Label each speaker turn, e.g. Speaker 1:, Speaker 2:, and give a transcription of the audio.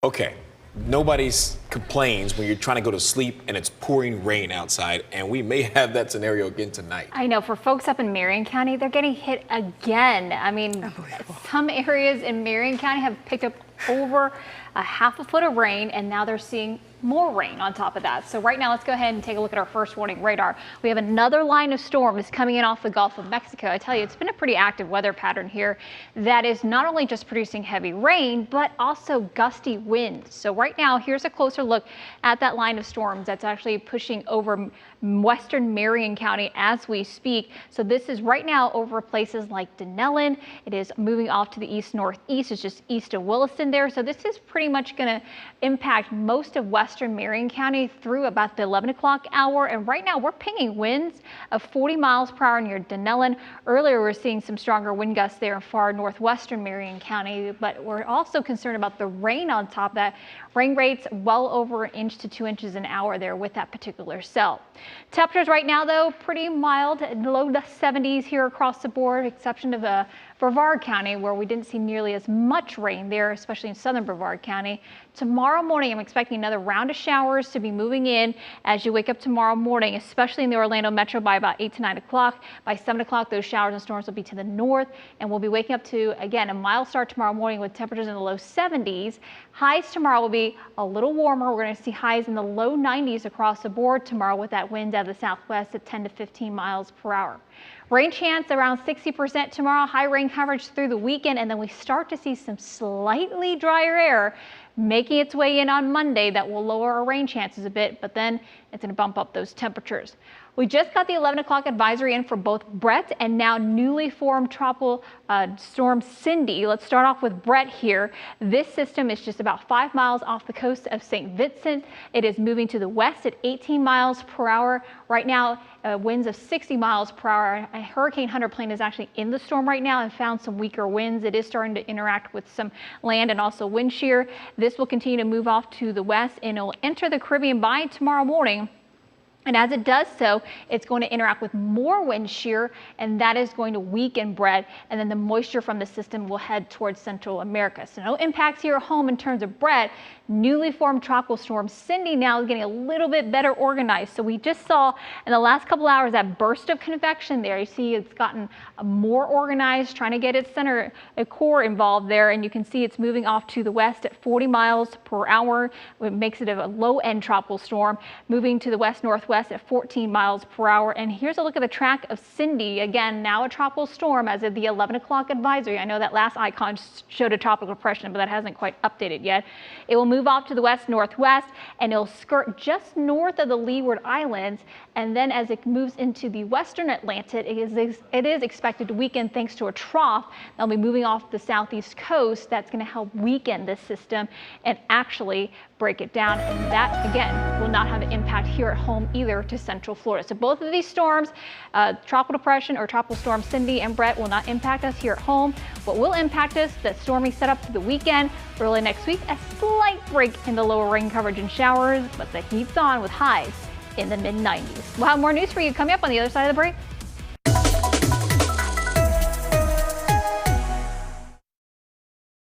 Speaker 1: Okay, nobody complains when you're trying to go to sleep and it's pouring rain outside, and we may have that scenario again tonight.
Speaker 2: I know, for folks up in Marion County, they're getting hit again. I mean, some areas in Marion County have picked up over a half a foot of rain, and now they're seeing more rain on top of that. So right now, let's go ahead and take a look at our first warning radar. We have another line of storms coming in off the Gulf of Mexico. I tell you, it's been a pretty active weather pattern here that is not only just producing heavy rain, but also gusty winds. So right now, here's a closer look at that line of storms that's actually pushing over western Marion County as we speak. So this is right now over places like Dunnellon. It is moving off to the east northeast. It's just east of Williston there. So this is pretty much going to impact most of western Marion County through about the 11 o'clock hour. And right now we're pinging winds of 40 miles per hour near Dunnellon. Earlier we're seeing some stronger wind gusts there in far northwestern Marion County, but we're also concerned about the rain on top of that. Rain rates well over an inch to 2 inches an hour there with that particular cell. Temperatures right now, though, pretty mild, low 70s here across the board, exception of Brevard County, where we didn't see nearly as much rain there, especially in southern Brevard County. Tomorrow morning, I'm expecting another round of showers to be moving in as you wake up tomorrow morning, especially in the Orlando metro by about 8 to 9 o'clock. By 7 o'clock, those showers and storms will be to the north, and we'll be waking up to, again, a mild start tomorrow morning with temperatures in the low 70s. Highs tomorrow will be a little warmer. We're going to see highs in the low 90s across the board tomorrow with that wind out of the southwest at 10 to 15 miles per hour. Rain chance around 60% tomorrow, high rain coverage through the weekend, and then we start to see some slightly drier air making its way in on Monday that will lower our rain chances a bit, but then it's going to bump up those temperatures. We just got the 11 o'clock advisory in for both Brett and now newly formed tropical storm Cindy. Let's start off with Brett here. This system is just about 5 miles off the coast of St. Vincent. It is moving to the west at 18 miles per hour. Right now, winds of 60 miles per hour. A Hurricane Hunter plane is actually in the storm right now and found some weaker winds. It is starting to interact with some land and also wind shear. This will continue to move off to the west and it will enter the Caribbean by tomorrow morning. And as it does so, it's going to interact with more wind shear, and that is going to weaken Brett, and then the moisture from the system will head towards Central America. So no impacts here at home in terms of Brett. Newly formed tropical storm Cindy now is getting a little bit better organized. So we just saw in the last couple hours that burst of convection there. You see it's gotten more organized, trying to get its center core involved there, and you can see it's moving off to the west at 40 miles per hour. It makes it a low-end tropical storm, moving to the west-northwest at 14 miles per hour. And here's a look at the track of Cindy. Again, now a tropical storm as of the 11 o'clock advisory. I know that last icon showed a tropical depression, but that hasn't quite updated yet. It will move off to the west-northwest, and it'll skirt just north of the Leeward Islands. And then as it moves into the western Atlantic, it is expected to weaken thanks to a trough that'll be moving off the southeast coast. That's going to help weaken this system and actually break it down. And that, again, will not have an impact here at home either to central Florida. So both of these storms, tropical depression or tropical storm Cindy and Brett, will not impact us here at home. What will impact us, that stormy setup to the weekend, early next week, a slight break in the lower rain coverage and showers, but the heat's on with highs in the mid-90s. We'll have more news for you coming up on the other side of the break.